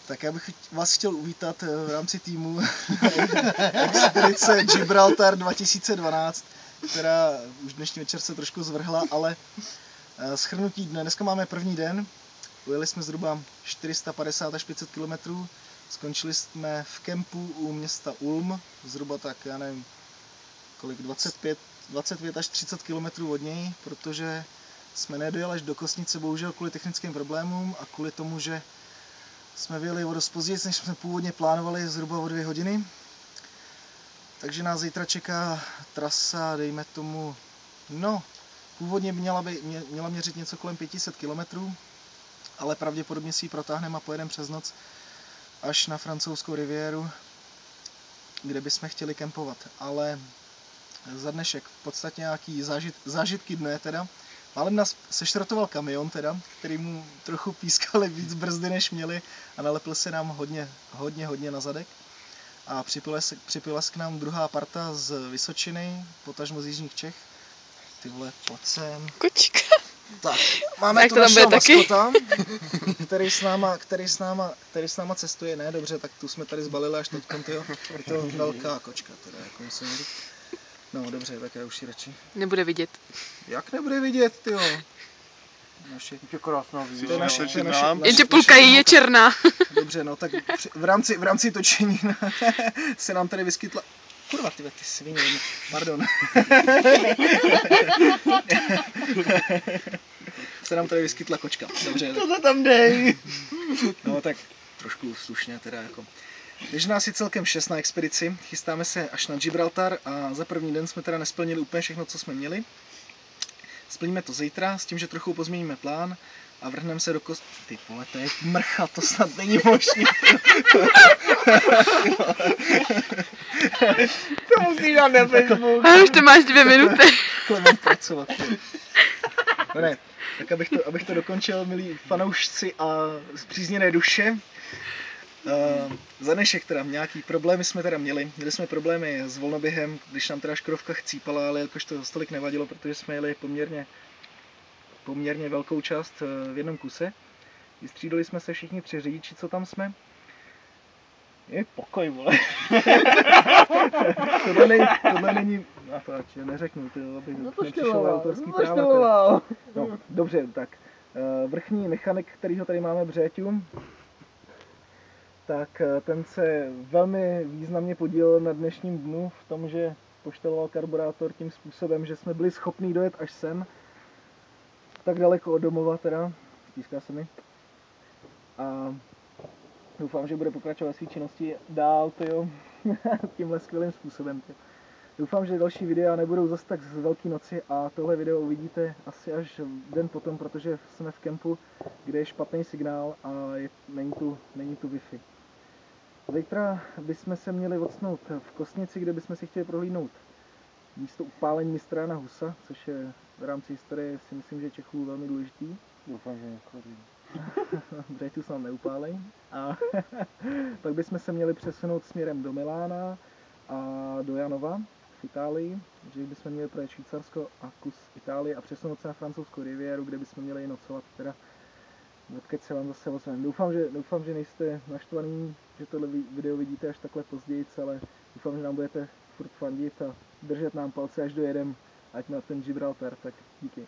Tak já bych vás chtěl uvítat v rámci týmu expedice Gibraltar 2012, která už dnešní večer se trošku zvrhla, ale shrnutí dne. Dneska máme první den, ujeli jsme zhruba 450 až 500 km, skončili jsme v kempu u města Ulm, zhruba tak, já nevím, kolik, 25 až 30 km od něj, protože jsme nedojeli až do Kosnice, bohužel kvůli technickým problémům a kvůli tomu, že jsme vyjeli o dost později, než jsme původně plánovali, zhruba o 2 hodiny. Takže nás zítra čeká trasa, dejme tomu, no, původně měla měřit něco kolem 500 km, ale pravděpodobně si ji protáhneme a pojedeme přes noc až na francouzskou riviéru, kde bychom chtěli kempovat. Ale za dnešek v podstatě nějaký zážitky dne teda. Málem nás sešrotoval kamion teda, který mu trochu pískali víc brzdy než měli a nalepil se nám hodně na zadek. A připila se k nám druhá parta z Vysočiny, potažmo z jižních Čech. Ty vole, pojď sem. Kočka. Tak, máme tu našeho maskota, který s náma cestuje, ne? Dobře, tak tu jsme tady zbalili až teďkom, tyjo. Je to velká kočka teda, jako musím říct. No dobře, tak já už si radši. Nebude vidět. Jak nebude vidět, tyjo? Naše krásná výzva. Jenže půlka jí je černá. Dobře, no tak v rámci točení se nám tady vyskytla... Kurva, ty svině, pardon. Se nám tady vyskytla kočka, dobře. To tam dej. No tak trošku slušně teda jako. Takže nás je celkem 6 na expedici, chystáme se až na Gibraltar a za první den jsme teda nesplnili úplně všechno, co jsme měli. Splníme to zítra s tím, že trochu pozměníme plán a vrhneme se do Ty vole, to je mrcha, to snad není možné. To musí dát na Facebook. A už to máš 2 minuty. Takhle mám pracovat. No ne, tak abych to dokončil, milí fanoušci a zpřízněné duše. Za dnešek teda nějaký problémy jsme teda měli. Měli jsme problémy s volnoběhem, když nám teda škodovka chcípala, ale jakož to tolik nevadilo, protože jsme jeli poměrně velkou část v jednom kuse. Vystřídali jsme se všichni 3 řidiči, co tam jsme. Je pokoj, vole. tohle není... A to ať neřeknu, abych nepřišel autorský práva. No, dobře, tak. Vrchní mechanik, kterýho tady máme Břeťu, tak ten se velmi významně podílel na dnešním dnu v tom, že pošteloval karburátor tím způsobem, že jsme byli schopni dojet až sem, tak daleko od domova teda, stíská se mi. A doufám, že bude pokračovat své činnosti dál, tyjo, tímhle skvělým způsobem. Tyjo. Doufám, že další videa nebudou zase tak z Velké noci a tohle video uvidíte asi až den potom, protože jsme v kempu, kde je špatný signál a není tu Wi-Fi. Zítra bychom se měli odsnout v Kosnici, kde bychom si chtěli prohlídnout místo upálení mistra Jana Husa, což je v rámci historie si myslím, že Čechů velmi důležitý. Doufám, že nechodí. Břeťu se nám neupálej. A pak bychom se měli přesunout směrem do Milána a do Janova v Itálii, že bychom měli projet Švýcarsko a kus Itálie a přesunout se na francouzskou riviéru, kde bychom měli nocovat teda. Odkud se vám zase ozvem. Doufám, že nejste naštvaný, že tohle video vidíte až takhle později, ale doufám, že nám budete furt fandit a držet nám palce, až dojedem, ať na ten Gibraltar, tak díky.